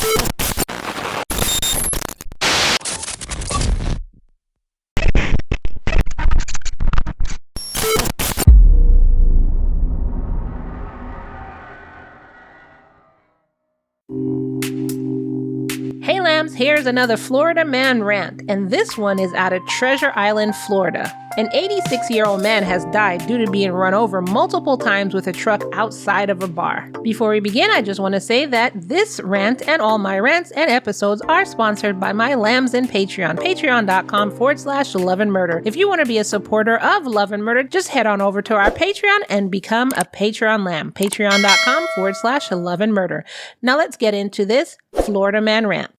Hey lambs, here's another Florida man rant, and this one is out of Treasure Island, Florida. An 86-year-old man has died due to being run over multiple times with a truck outside of a bar. Before we begin, I just want to say that this rant and all my rants and episodes are sponsored by my lambs in Patreon, patreon.com/loveandmurder. If you want to be a supporter of Love and Murder, just head on over to our Patreon and become a Patreon lamb, patreon.com/loveandmurder. Now let's get into this Florida man rant.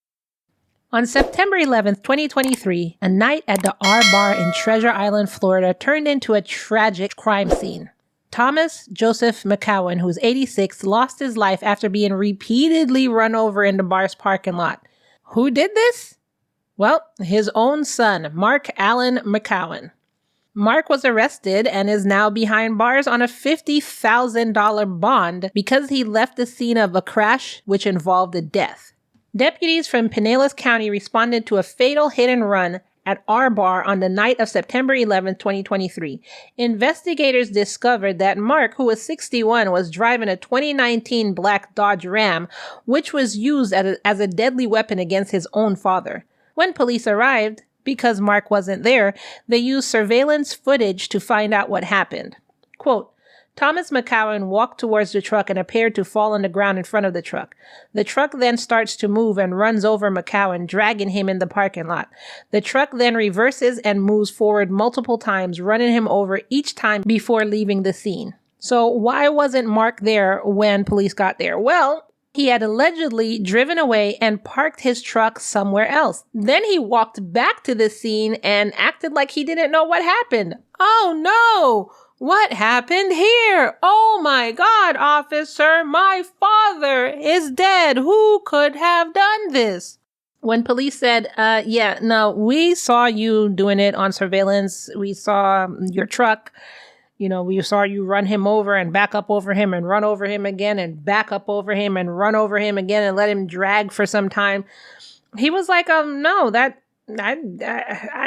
On September 11th, 2023, a night at the R Bar in Treasure Island, Florida turned into a tragic crime scene. Thomas Joseph McKeown, who's 86, lost his life after being repeatedly run over in the bar's parking lot. Who did this? Well, his own son, Mark Allen McKeown. Mark was arrested and is now behind bars on a $50,000 bond because he left the scene of a crash which involved a death. Deputies from Pinellas County responded to a fatal hit and run at R Bar on the night of September 11, 2023. Investigators discovered that Mark, who was 61, was driving a 2019 black Dodge Ram, which was used as a deadly weapon against his own father. When police arrived, because Mark wasn't there, they used surveillance footage to find out what happened. Quote, Thomas McKeown walked towards the truck and appeared to fall on the ground in front of the truck. The truck then starts to move and runs over McKeown, dragging him in the parking lot. The truck then reverses and moves forward multiple times, running him over each time before leaving the scene. So why wasn't Mark there when police got there? Well, he had allegedly driven away and parked his truck somewhere else. Then he walked back to the scene and acted like he didn't know what happened. Oh no! What happened here? Oh my God, officer, my father is dead. Who could have done this? When police said, we saw you doing it on surveillance. We saw your truck. We saw you run him over and back up over him and run over him again and back up over him and run over him again and let him drag for some time. He was like, no, I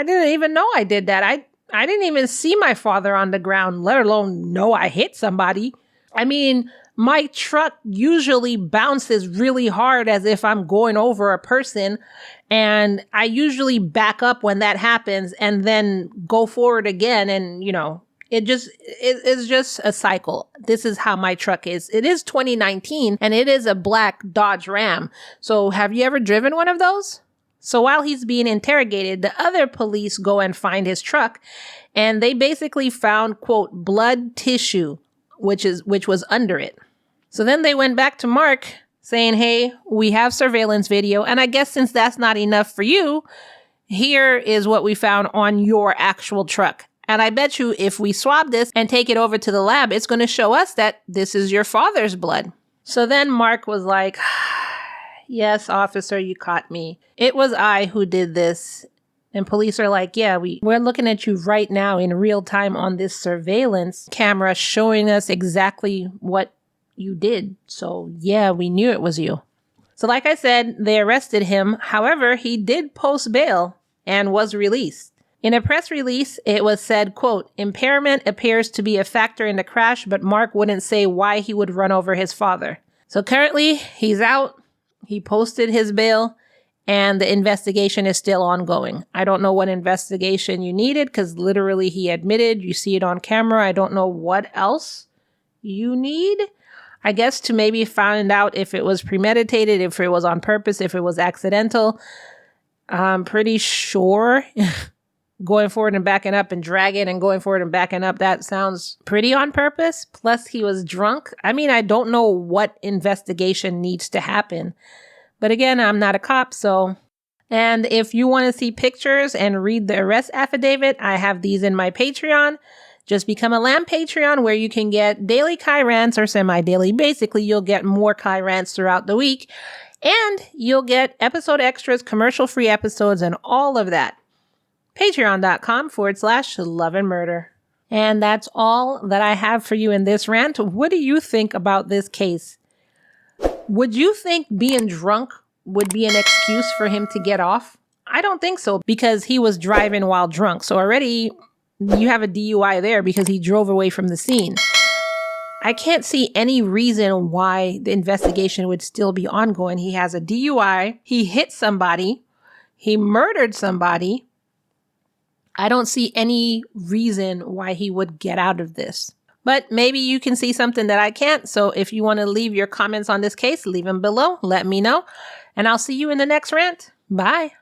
didn't even know I did that. I didn't even see my father on the ground, let alone know I hit somebody. I mean, my truck usually bounces really hard as if I'm going over a person, and I usually back up when that happens and then go forward again, and it's just a cycle. This is how my truck is. It is 2019 and it is a black Dodge Ram. So have you ever driven one of those? So while he's being interrogated, the other police go and find his truck, and they basically found, quote, blood tissue, which was under it. So then they went back to Mark saying, hey, we have surveillance video, and I guess since that's not enough for you, here is what we found on your actual truck. And I bet you if we swab this and take it over to the lab, it's going to show us that this is your father's blood. So then Mark was like, yes, officer, you caught me. It was I who did this. And police are like, yeah, we're looking at you right now in real time on this surveillance camera showing us exactly what you did. So yeah, we knew it was you. So like I said, they arrested him. However, he did post bail and was released. In a press release, it was said, quote, impairment appears to be a factor in the crash, but Mark wouldn't say why he would run over his father. So currently, he's out. He posted his bail, and the investigation is still ongoing. I don't know what investigation you needed because literally he admitted. You see it on camera. I don't know what else you need. I guess to maybe find out if it was premeditated, if it was on purpose, if it was accidental. I'm pretty sure going forward and backing up and dragging and going forward and backing up, that sounds pretty on purpose. Plus he was drunk. I mean, I don't know what investigation needs to happen. But again, I'm not a cop, so. And if you want to see pictures and read the arrest affidavit, I have these in my Patreon. Just become a Lamb Patreon where you can get daily Kai rants or semi-daily. Basically, you'll get more Kai rants throughout the week. And you'll get episode extras, commercial-free episodes, and all of that. Patreon.com/Love and Murder. And that's all that I have for you in this rant. What do you think about this case? Would you think being drunk would be an excuse for him to get off? I don't think so, because he was driving while drunk. So already you have a DUI there because he drove away from the scene. I can't see any reason why the investigation would still be ongoing. He has a DUI. He hit somebody. He murdered somebody. I don't see any reason why he would get out of this. But maybe you can see something that I can't. So if you want to leave your comments on this case, leave them below. Let me know. And I'll see you in the next rant. Bye.